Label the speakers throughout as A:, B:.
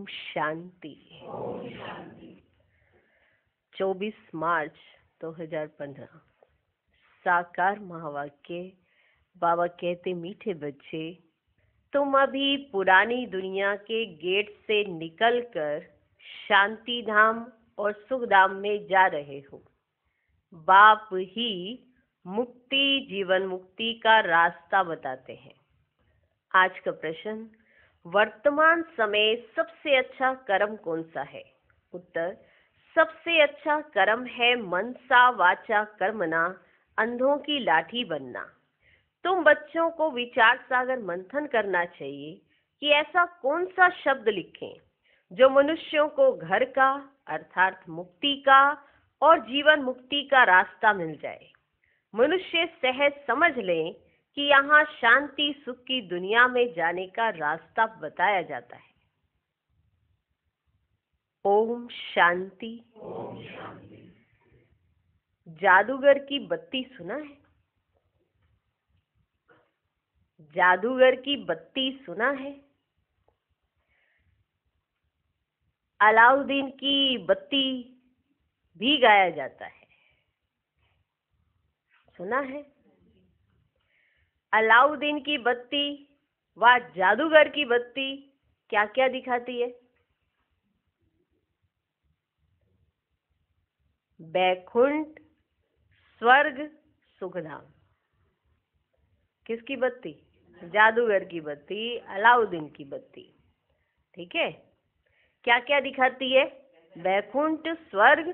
A: शांति। 24 मार्च 2015। साकार महावाक्य। बाबा कहते, मीठे बच्चे, तुम अभी पुरानी दुनिया के गेट से निकलकर शांति धाम और सुख धाम में जा रहे हो। बाप ही मुक्ति, जीवन मुक्ति का रास्ता बताते हैं। आज का प्रश्न, वर्तमान समय सबसे अच्छा कर्म कौन सा है? उत्तर, सबसे अच्छा कर्म है मनसा वाचा कर्मणा, अंधों की लाठी बनना। तुम बच्चों को विचार सागर मंथन करना चाहिए कि ऐसा कौन सा शब्द लिखें जो मनुष्यों को घर का अर्थात मुक्ति का और जीवन मुक्ति का रास्ता मिल जाए। मनुष्य सहज समझ लें कि यहाँ शांति सुख की दुनिया में जाने का रास्ता बताया जाता है। ओम शांति। जादूगर की बत्ती सुना है? जादूगर की बत्ती सुना है? अलाउद्दीन की बत्ती भी गाया जाता है, सुना है? अलाउद्दीन की बत्ती व जादूगर की बत्ती क्या क्या दिखाती है? बैकुंठ, स्वर्ग, सुखधाम। किसकी बत्ती? जादूगर की बत्ती, अलाउद्दीन की बत्ती। ठीक है, क्या क्या दिखाती है? बैकुंठ, स्वर्ग,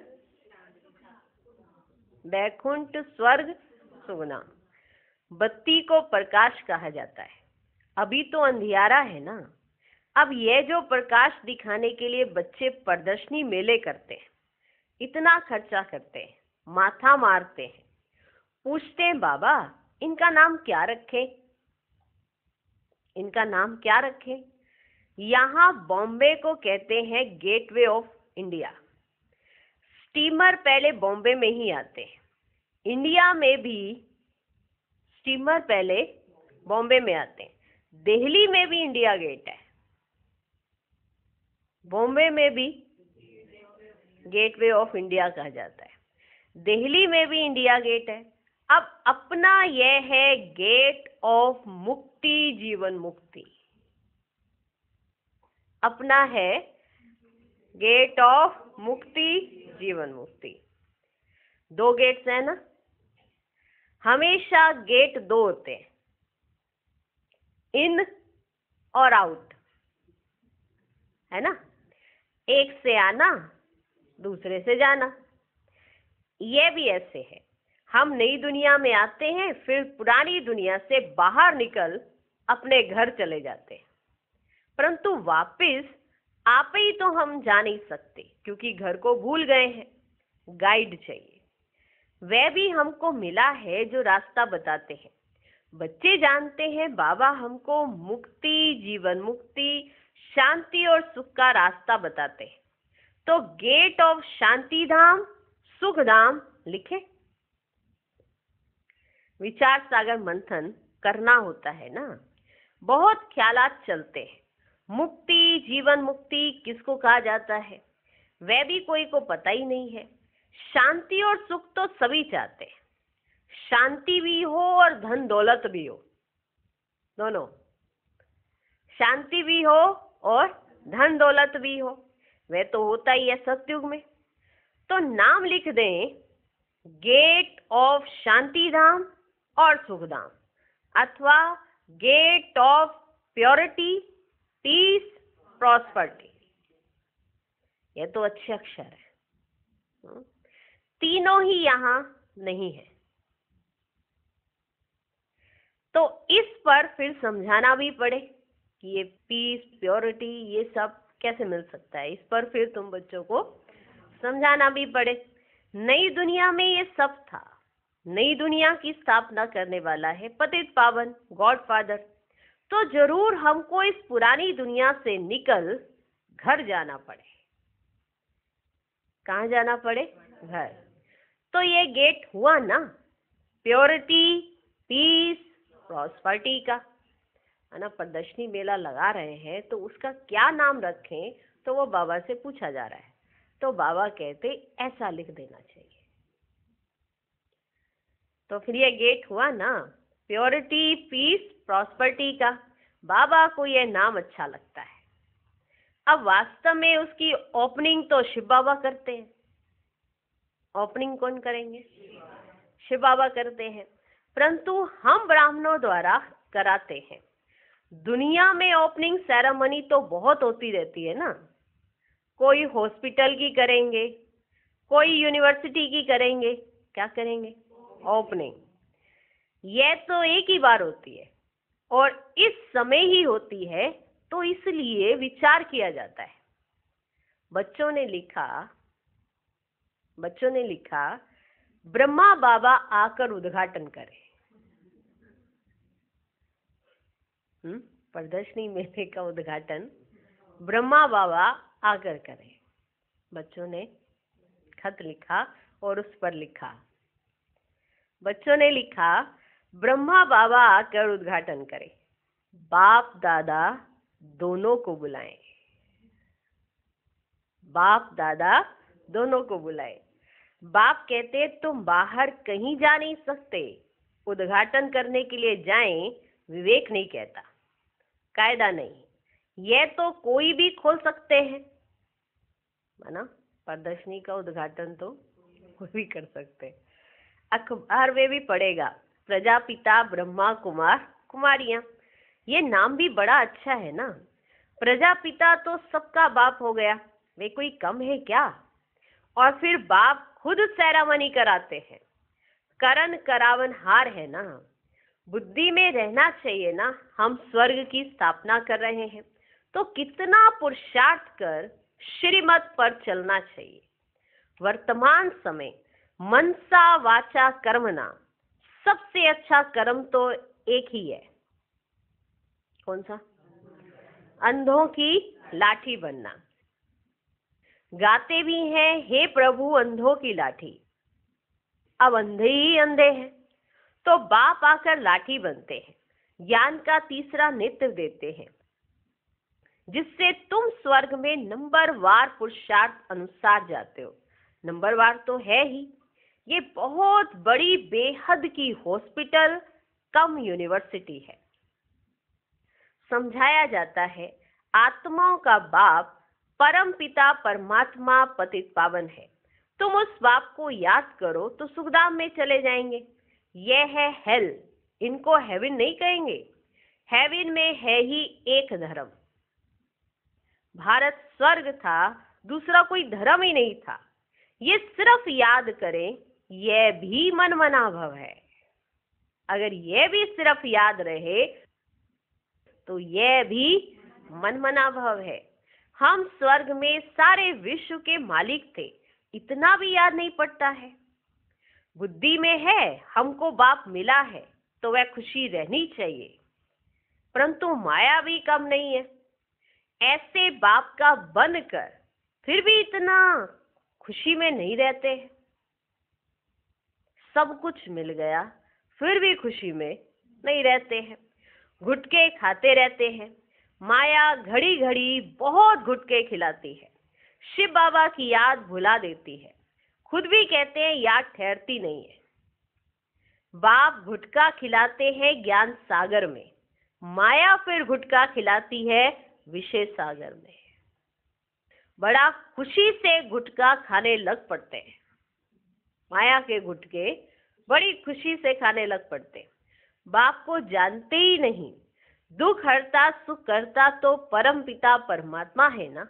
A: बैकुंठ, स्वर्ग, सुखधाम। बत्ती को प्रकाश कहा जाता है। अभी तो अंधियारा है ना। अब ये जो प्रकाश दिखाने के लिए बच्चे प्रदर्शनी मेले करते हैं, इतना खर्चा करते हैं, माथा मारते हैं, पूछते हैं बाबा इनका नाम क्या रखें, इनका नाम क्या रखें? यहाँ बॉम्बे को कहते हैं गेटवे ऑफ इंडिया। स्टीमर पहले बॉम्बे में ही आते हैं। इंडिया में भी स्टीमर पहले बॉम्बे में आते हैं। दिल्ली में भी इंडिया गेट है, बॉम्बे में भी गेटवे ऑफ इंडिया कहा जाता है, दिल्ली में भी इंडिया गेट है। अब अपना यह है गेट ऑफ मुक्ति, जीवन मुक्ति। अपना है गेट ऑफ मुक्ति, जीवन मुक्ति। दो गेट्स है ना। हमेशा गेट दो होते हैं, इन और आउट, है ना। एक से आना, दूसरे से जाना। ये भी ऐसे है, हम नई दुनिया में आते हैं, फिर पुरानी दुनिया से बाहर निकल अपने घर चले जाते हैं, परंतु वापस आप ही तो हम जा नहीं सकते क्योंकि घर को भूल गए हैं। गाइड चाहिए। वह भी हमको मिला है जो रास्ता बताते हैं। बच्चे जानते हैं बाबा हमको मुक्ति, जीवन मुक्ति, शांति और सुख का रास्ता बताते हैं। तो गेट ऑफ शांति धाम, सुख धाम लिखे। विचार सागर मंथन करना होता है ना। बहुत ख्यालात चलते हैं। मुक्ति, जीवन मुक्ति किसको कहा जाता है वह भी कोई को पता ही नहीं है। शांति और सुख तो सभी चाहते हैं। शांति भी हो और धन दौलत भी हो, दोनों। शांति भी हो और धन दौलत भी हो, वह तो होता ही है सतयुग में। तो नाम लिख दें गेट ऑफ शांति धाम और सुख धाम, अथवा gate of purity, peace, prosperity. यह तो अच्छे अक्षर है। तीनों ही यहाँ नहीं है, तो इस पर फिर समझाना भी पड़े कि ये पीस, प्योरिटी, ये सब कैसे मिल सकता है। इस पर फिर तुम बच्चों को समझाना भी पड़े। नई दुनिया में ये सब था। नई दुनिया की स्थापना करने वाला है पतित पावन गॉड फादर। तो जरूर हमको इस पुरानी दुनिया से निकल घर जाना पड़े। कहाँ जाना पड़े? घर। तो ये गेट हुआ ना प्योरिटी, पीस, प्रॉस्पर्टी का, है ना। प्रदर्शनी मेला लगा रहे हैं तो उसका क्या नाम रखें तो वो बाबा से पूछा जा रहा है, तो बाबा कहते ऐसा लिख देना चाहिए। तो फिर ये गेट हुआ ना, प्योरिटी, पीस, प्रॉस्पर्टी का। बाबा को ये नाम अच्छा लगता है। अब वास्तव में उसकी ओपनिंग तो शिव बाबा करते हैं। ओपनिंग कौन करेंगे? शिव बाबा करते हैं, परंतु हम ब्राह्मणों द्वारा कराते हैं। दुनिया में ओपनिंग सेरेमनी तो बहुत होती रहती है ना। कोई हॉस्पिटल की करेंगे, कोई यूनिवर्सिटी की करेंगे। क्या करेंगे? ओपनिंग। यह तो एक ही बार होती है और इस समय ही होती है, तो इसलिए विचार किया जाता है। बच्चों ने लिखा ब्रह्मा बाबा आकर उद्घाटन करें। प्रदर्शनी मेले का उद्घाटन ब्रह्मा बाबा आकर करें। बच्चों ने खत लिखा और उस पर लिखा, बच्चों ने लिखा ब्रह्मा बाबा आकर उद्घाटन करें, बाप दादा दोनों को बुलाएं। बाप दादा दोनों को बुलाएं। बाप कहते तुम बाहर कहीं जा नहीं सकते, उद्घाटन करने के लिए जाएं, विवेक नहीं कहता, कायदा नहीं, यह तो कोई भी खोल सकते हैं, है ना। प्रदर्शनी का उद्घाटन तो कोई भी कर सकते हैं। अखबार में भी पढ़ेगा प्रजापिता ब्रह्मा कुमार कुमारियां। ये नाम भी बड़ा अच्छा है ना। प्रजापिता तो सबका बाप हो गया, वे कोई कम है क्या? और फिर बाप खुद सेरेमनी कराते हैं, करण करावन हार है ना। बुद्धि में रहना चाहिए ना। हम स्वर्ग की स्थापना कर रहे हैं तो कितना पुरुषार्थ कर श्रीमत पर चलना चाहिए। वर्तमान समय मनसा वाचा कर्मणा, सबसे अच्छा कर्म तो एक ही है। कौन सा? अंधों की लाठी बनना। गाते भी हैं हे प्रभु अंधों की लाठी। अब अंधे ही अंधे हैं तो बाप आकर लाठी बनते हैं, ज्ञान का तीसरा नेत्र देते हैं, जिससे तुम स्वर्ग में नंबरवार पुरुषार्थ अनुसार जाते हो। नंबरवार तो है ही। ये बहुत बड़ी बेहद की हॉस्पिटल कम यूनिवर्सिटी है। समझाया जाता है आत्माओं का बाप परम पिता परमात्मा पतित पावन है। तुम उस बाप को याद करो तो सुखधाम में चले जाएंगे। यह है हेल, इनको हेवन नहीं कहेंगे। हेवन में है ही एक धर्म। भारत स्वर्ग था, दूसरा कोई धर्म ही नहीं था। ये सिर्फ याद करें, यह भी मनमना भव है। अगर यह भी सिर्फ याद रहे तो यह भी मनमना भव है। हम स्वर्ग में सारे विश्व के मालिक थे, इतना भी याद नहीं पड़ता है। बुद्धि में है हमको बाप मिला है तो वह खुशी रहनी चाहिए, परंतु माया भी कम नहीं है। ऐसे बाप का बनकर फिर भी इतना खुशी में नहीं रहते हैं। सब कुछ मिल गया फिर भी खुशी में नहीं रहते हैं। गुटके खाते रहते हैं। माया घड़ी घड़ी बहुत गुटके खिलाती है। शिव बाबा की याद भुला देती है। खुद भी कहते हैं याद ठहरती नहीं है। बाप गुटका खिलाते हैं ज्ञान सागर में, माया फिर गुटका खिलाती है विषय सागर में। बड़ा खुशी से गुटका खाने लग पड़ते हैं। माया के गुटके बड़ी खुशी से खाने लग पड़ते। बाप को जानते ही नहीं। दुख हरता सुख करता तो परम पिता परमात्मा है ना,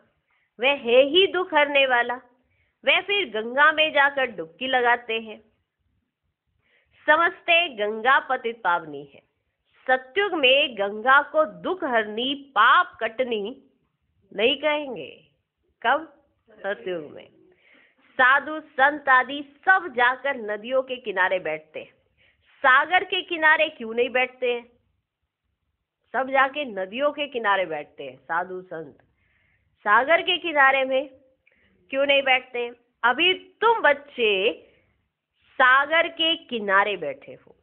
A: वह है ही दुख हरने वाला। वह फिर गंगा में जाकर डुबकी लगाते हैं। समझते गंगा पतित पावनी है। सतयुग में गंगा को दुख हरनी पाप कटनी नहीं कहेंगे। कब? सतयुग में। साधु संत आदि सब जाकर नदियों के किनारे बैठते हैं। सागर के किनारे क्यों नहीं बैठते हैं? सब जाके नदियों के किनारे बैठते हैं साधु संत। सागर के किनारे में क्यों नहीं बैठते हैं? अभी तुम बच्चे सागर के किनारे बैठे हो।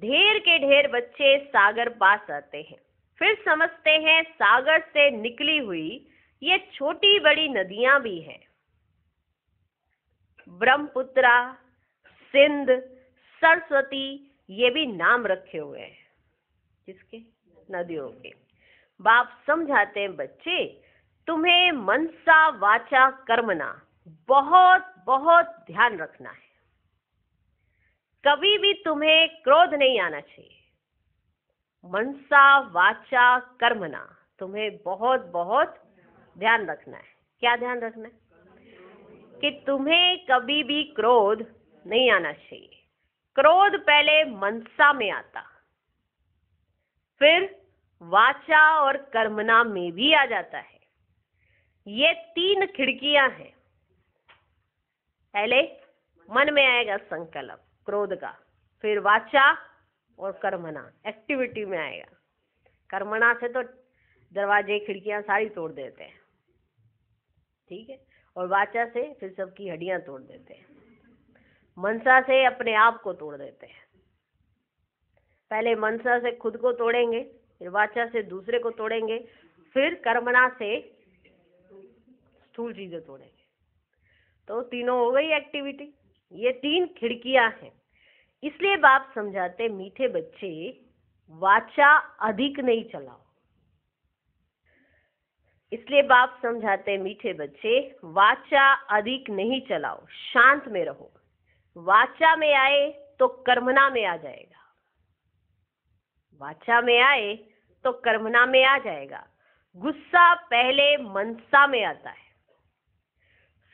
A: ढेर के ढेर बच्चे सागर पास आते हैं, फिर समझते हैं सागर से निकली हुई ये छोटी बड़ी नदियां भी हैं, ब्रह्मपुत्रा, सिंध, सरस्वती, ये भी नाम रखे हुए हैं। किसके? नदियों के। बाप समझाते हैं, बच्चे तुम्हें मनसा वाचा कर्मणा बहुत बहुत ध्यान रखना है। कभी भी तुम्हें क्रोध नहीं आना चाहिए। मनसा वाचा कर्मणा, तुम्हें बहुत बहुत ध्यान रखना है। क्या ध्यान रखना है? कि तुम्हें कभी भी क्रोध नहीं आना चाहिए। क्रोध पहले मनसा में आता, फिर वाचा और कर्मणा में भी आ जाता है। ये 3 खिड़कियां हैं। पहले मन में आएगा संकल्प क्रोध का, फिर वाचा और कर्मणा एक्टिविटी में आएगा। कर्मणा से तो दरवाजे खिड़कियां सारी तोड़ देते हैं, ठीक है, और वाचा से फिर सबकी हड्डियां तोड़ देते हैं। मनसा से अपने आप को तोड़ देते हैं। पहले मनसा से खुद को तोड़ेंगे, फिर वाचा से दूसरे को तोड़ेंगे, फिर कर्मणा से स्थूल चीजें तोड़ेंगे। तो तीनों हो गई एक्टिविटी। ये 3 खिड़कियां हैं। इसलिए बाप समझाते, मीठे बच्चे वाचा अधिक नहीं चलाओ। इसलिए बाप समझाते, मीठे बच्चे वाचा अधिक नहीं चलाओ, शांत में रहो। वाचा में आए तो कर्मणा में आ जाएगा, वाचा में आए तो कर्मणा में आ जाएगा। गुस्सा पहले मनसा में आता है,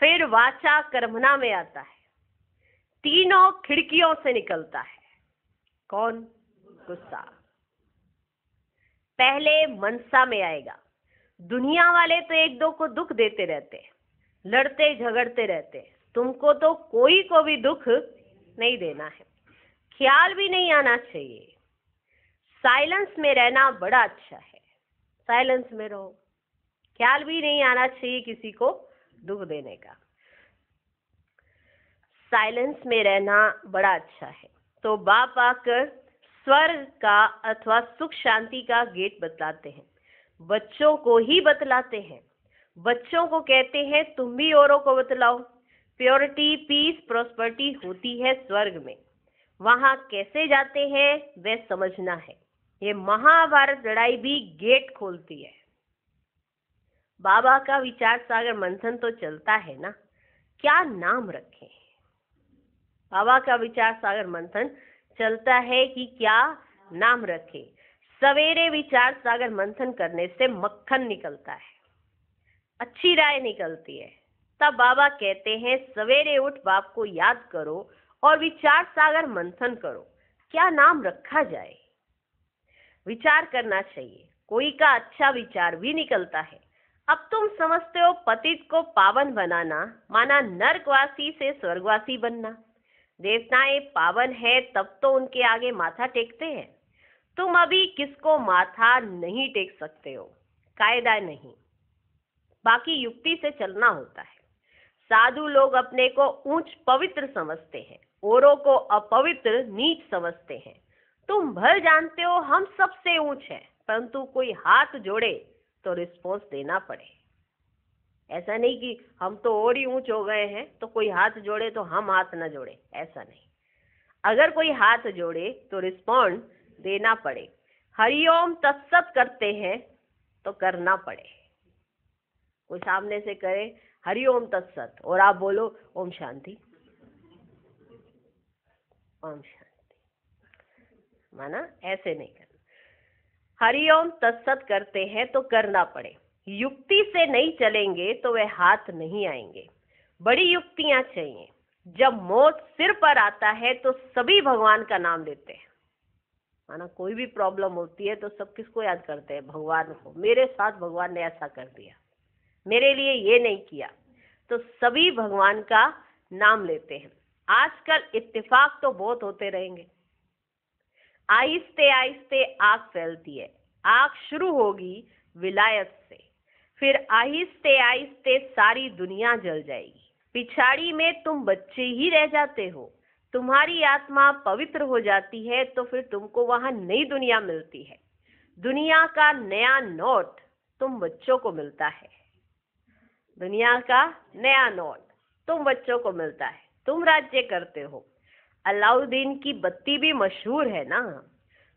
A: फिर वाचा कर्मणा में आता है। तीनों खिड़कियों से निकलता है। कौन? गुस्सा पहले मनसा में आएगा। दुनिया वाले तो एक दो को दुख देते रहते हैं, लड़ते झगड़ते रहते हैं। तुमको तो कोई को भी दुख नहीं देना है, ख्याल भी नहीं आना चाहिए। साइलेंस में रहना बड़ा अच्छा है। साइलेंस में रहो, ख्याल भी नहीं आना चाहिए किसी को दुख देने का। साइलेंस में रहना बड़ा अच्छा है। तो बाप आकर स्वर्ग का अथवा सुख शांति का गेट बतलाते हैं। बच्चों को ही बतलाते हैं। बच्चों को कहते हैं तुम भी औरों को बतलाओ। प्योरिटी, पीस, प्रॉस्पेरिटी होती है स्वर्ग में। वहां कैसे जाते हैं वह समझना है। ये महाभारत लड़ाई भी गेट खोलती है। बाबा का विचार सागर मंथन तो चलता है ना, क्या नाम रखें। बाबा का विचार सागर मंथन चलता है कि क्या नाम रखें। सवेरे विचार सागर मंथन करने से मक्खन निकलता है, अच्छी राय निकलती है। तब बाबा कहते हैं सवेरे उठ बाप को याद करो और विचार सागर मंथन करो, क्या नाम रखा जाए। विचार करना चाहिए, कोई का अच्छा विचार भी निकलता है। अब तुम समझते हो पतित को पावन बनाना माना नरकवासी से स्वर्गवासी बनना। देवताएं पावन है तब तो उनके आगे माथा टेकते हैं। तुम अभी किसको माथा नहीं टेक सकते हो, कायदा नहीं, बाकी युक्ति से चलना होता है। साधु लोग अपने को ऊंच पवित्र समझते हैं, औरों को अपवित्र नीच समझते हैं। तुम भर जानते हो हम सबसे ऊंच है, परंतु कोई हाथ जोड़े तो रिस्पॉन्स देना पड़े। ऐसा नहीं कि हम तो और ही ऊंच हो गए हैं तो कोई हाथ जोड़े तो हम हाथ न जोड़े, ऐसा नहीं। अगर कोई हाथ जोड़े तो रिस्पॉन्ड देना पड़े। हरिओम तत्सत करते हैं तो करना पड़े। कोई सामने से करे हरिओम तत्सत और आप बोलो ओम शांति, ओम शांति, माना ऐसे नहीं करना। हरिओम तत्सत करते हैं तो करना पड़े। युक्ति से नहीं चलेंगे तो वे हाथ नहीं आएंगे, बड़ी युक्तियां चाहिए। जब मौत सिर पर आता है तो सभी भगवान का नाम लेते हैं। माना कोई भी प्रॉब्लम होती है तो सब किसको याद करते हैं? भगवान को। मेरे साथ भगवान ने ऐसा कर दिया, मेरे लिए ये नहीं किया, तो सभी भगवान का नाम लेते हैं। आजकल इत्तेफाक तो बहुत होते रहेंगे। आहिस्ते आहिस्ते आग फैलती है। आग शुरू होगी विलायत से, फिर आहिस्ते आहिस्ते सारी दुनिया जल जाएगी। पिछाड़ी में तुम बच्चे ही रह जाते हो। तुम्हारी आत्मा पवित्र हो जाती है तो फिर तुमको वहां नई दुनिया मिलती है। दुनिया का नया नोट तुम बच्चों को मिलता है। दुनिया का नया नोट तुम बच्चों को मिलता है, तुम राज्य करते हो। अलाउद्दीन की बत्ती भी मशहूर है ना।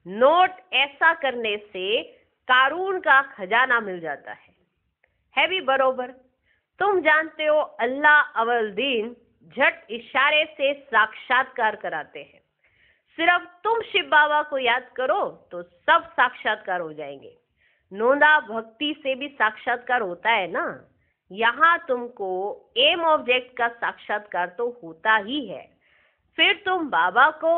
A: नोट ऐसा करने से कारून का खजाना मिल जाता है भी बरोबर। तुम जानते हो अल्लाह अवलदीन झट इशारे से साक्षात्कार कराते हैं। सिर्फ तुम शिव बाबा को याद करो तो सब साक्षात्कार हो जाएंगे। नोंदा भक्ति से भी साक्षात्कार होता है ना। यहाँ तुमको एम ऑब्जेक्ट का साक्षात्कार तो होता ही है। फिर तुम बाबा को,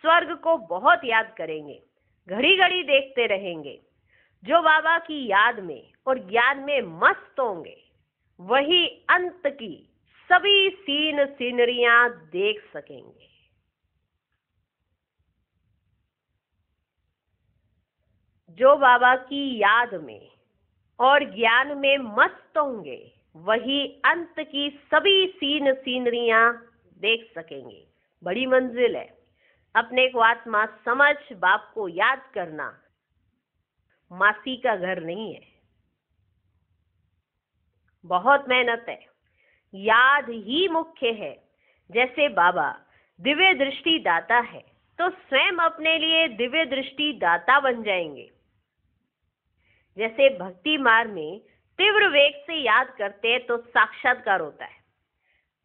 A: स्वर्ग को बहुत याद करेंगे, घड़ी घड़ी देखते रहेंगे। जो बाबा की याद में और ज्ञान में मस्त होंगे वही अंत की सभी सीनरियां देख सकेंगे। जो बाबा की याद में और ज्ञान में मस्त होंगे वही अंत की सभी सीनरियां देख सकेंगे। बड़ी मंजिल है। अपने को आत्मा समझ बाप को याद करना मासी का घर नहीं है। बहुत मेहनत है। याद ही मुख्य है। जैसे बाबा दिव्य दृष्टि दाता है तो स्वयं अपने लिए दिव्य दृष्टि दाता बन जाएंगे। जैसे भक्ति मार्ग में तीव्र वेग से याद करते हैं तो साक्षात्कार होता है।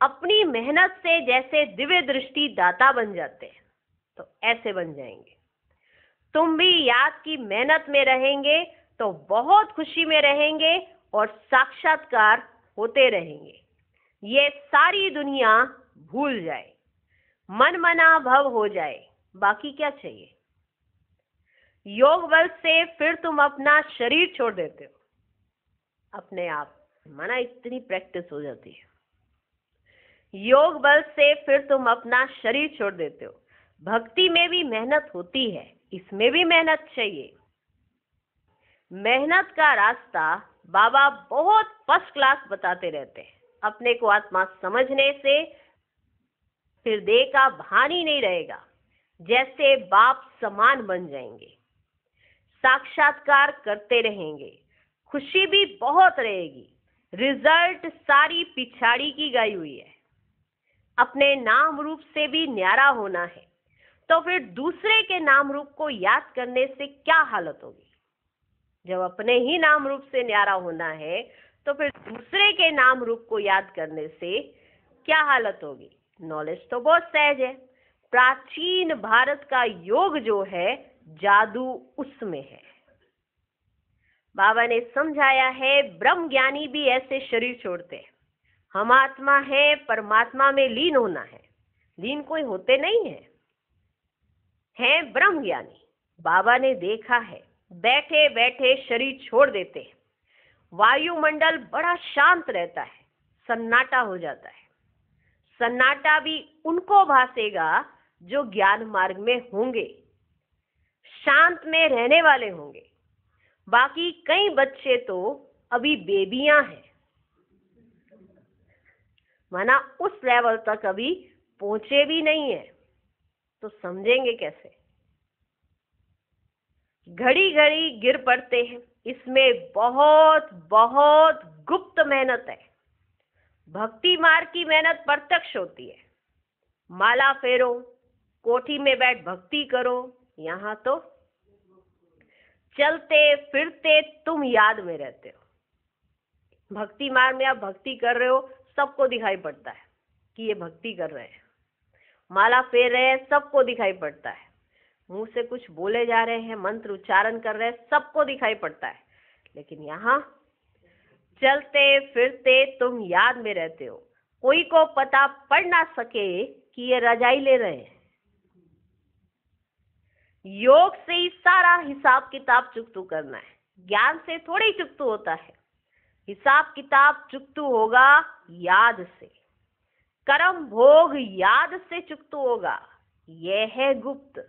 A: अपनी मेहनत से जैसे दिव्य दृष्टि दाता बन जाते हैं तो ऐसे बन जाएंगे। तुम भी याद की मेहनत में रहेंगे तो बहुत खुशी में रहेंगे और साक्षात्कार होते रहेंगे। ये सारी दुनिया भूल जाए, मन मना भव हो जाए, बाकी क्या चाहिए। योग बल से फिर तुम अपना शरीर छोड़ देते हो अपने आप। माना इतनी प्रैक्टिस हो जाती है। योग बल से फिर तुम अपना शरीर छोड़ देते हो। भक्ति में भी मेहनत होती है, इसमें भी मेहनत चाहिए। मेहनत का रास्ता बाबा बहुत फर्स्ट क्लास बताते रहते हैं। अपने को आत्मा समझने से फिर देह का भान ही नहीं रहेगा। जैसे बाप समान बन जाएंगे। साक्षात्कार करते रहेंगे, खुशी भी बहुत रहेगी। रिजल्ट सारी पिछाड़ी की गई हुई है। अपने नाम रूप से भी न्यारा होना है तो फिर दूसरे के नाम रूप को याद करने से क्या हालत होगी। जब अपने ही नाम रूप से न्यारा होना है तो फिर दूसरे के नाम रूप को याद करने से क्या हालत होगी। नॉलेज तो बहुत सहज है। प्राचीन भारत का योग जो है जादू उसमें है। बाबा ने समझाया है ब्रह्म ज्ञानी भी ऐसे शरीर छोड़ते हैं। हम आत्मा है, परमात्मा में लीन होना है। लीन कोई होते नहीं है ब्रह्म ज्ञानी। बाबा ने देखा है बैठे बैठे शरीर छोड़ देते हैं। वायुमंडल बड़ा शांत रहता है, सन्नाटा हो जाता है। सन्नाटा भी उनको भासेगा जो ज्ञान मार्ग में होंगे, शांत में रहने वाले होंगे। बाकी कई बच्चे तो अभी बेबियां हैं, माना उस लेवल तक अभी पहुंचे भी नहीं है, तो समझेंगे कैसे। घड़ी घड़ी गिर पड़ते हैं। इसमें बहुत बहुत गुप्त मेहनत है। भक्ति मार्ग की मेहनत प्रत्यक्ष होती है। माला फेरो, कोठी में बैठ भक्ति करो। यहाँ तो चलते फिरते तुम याद में रहते हो। भक्ति मार्ग में आप भक्ति कर रहे हो, सबको दिखाई पड़ता है कि ये भक्ति कर रहे हैं। माला फेर रहे हैं, सबको दिखाई पड़ता है। मुंह से कुछ बोले जा रहे हैं, मंत्र उच्चारण कर रहे हैं, सबको दिखाई पड़ता है। लेकिन यहाँ चलते फिरते तुम याद में रहते हो। कोई को पता पड़ ना सके कि ये रजाई ले रहे हैं। योग से ही सारा हिसाब किताब चुकतू करना है। ज्ञान से थोड़ी चुकतू होता है। हिसाब किताब चुकतू होगा याद से। कर्म भोग याद से चुकतू होगा। यह है गुप्त।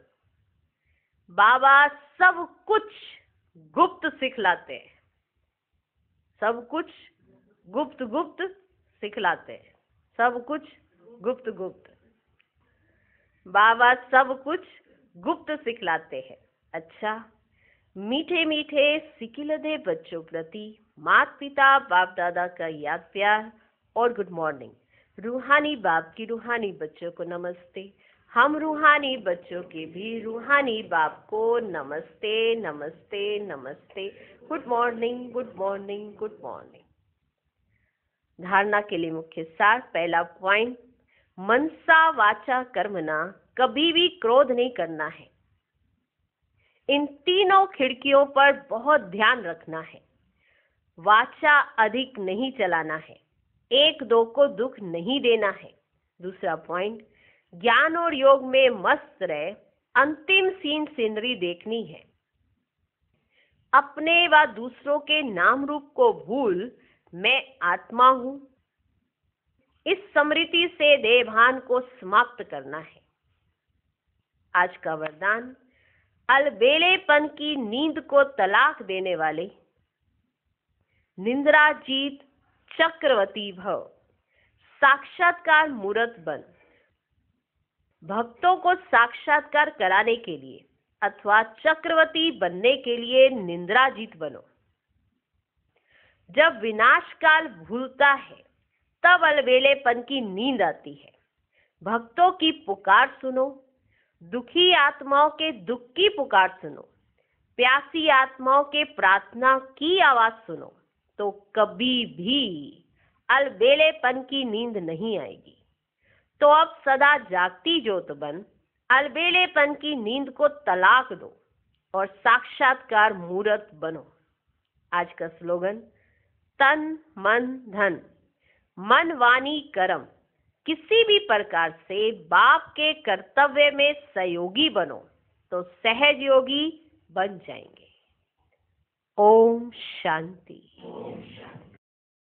A: बाबा सब कुछ गुप्त सिखलाते हैं। सब कुछ गुप्त गुप्त सिखलाते हैं। सब कुछ गुप्त गुप्त। बाबा सब कुछ गुप्त सिखलाते हैं। अच्छा, मीठे मीठे सिकिलदे बच्चों प्रति माता पिता बाप दादा का याद प्यार और गुड मॉर्निंग। रूहानी बाप की रूहानी बच्चों को नमस्ते। हम रूहानी बच्चों के भी रूहानी बाप को नमस्ते नमस्ते नमस्ते। Good morning good morning good morning. धारणा के लिए मुख्य सार। पहला पॉइंट, मनसा वाचा कर्मना, कभी भी क्रोध नहीं करना है। इन तीनों खिड़कियों पर बहुत ध्यान रखना है। वाचा अधिक नहीं चलाना है, एक दो को दुख नहीं देना है। दूसरा पॉइंट, ज्ञान और योग में मस्त रहे, अंतिम सीनरी देखनी है। अपने व दूसरों के नाम रूप को भूल मैं आत्मा हूं, इस स्मृति से देहभान को समाप्त करना है। आज का वरदान, अलबेलेपन की नींद को तलाक देने वाले, निंद्राजीत चक्रवर्ती भव, साक्षात्कार मूर्त बन। भक्तों को साक्षात्कार कराने के लिए अथवा चक्रवर्ती बनने के लिए निंद्राजीत बनो। जब विनाश काल भूलता है तब अलबेलेपन की नींद आती है। भक्तों की पुकार सुनो, दुखी आत्माओं के दुख की पुकार सुनो, प्यासी आत्माओं के प्रार्थना की आवाज सुनो, तो कभी भी अलबेलेपन की नींद नहीं आएगी। तो अब सदा जागती ज्योत बन, अलबेलेपन की नींद को तलाक दो और साक्षात्कार मूर्त बनो। आज का स्लोगन, तन मन धन, मन वाणी कर्म, किसी भी प्रकार से बाप के कर्तव्य में सहयोगी बनो तो सहज योगी बन जाएंगे। ओम शांति।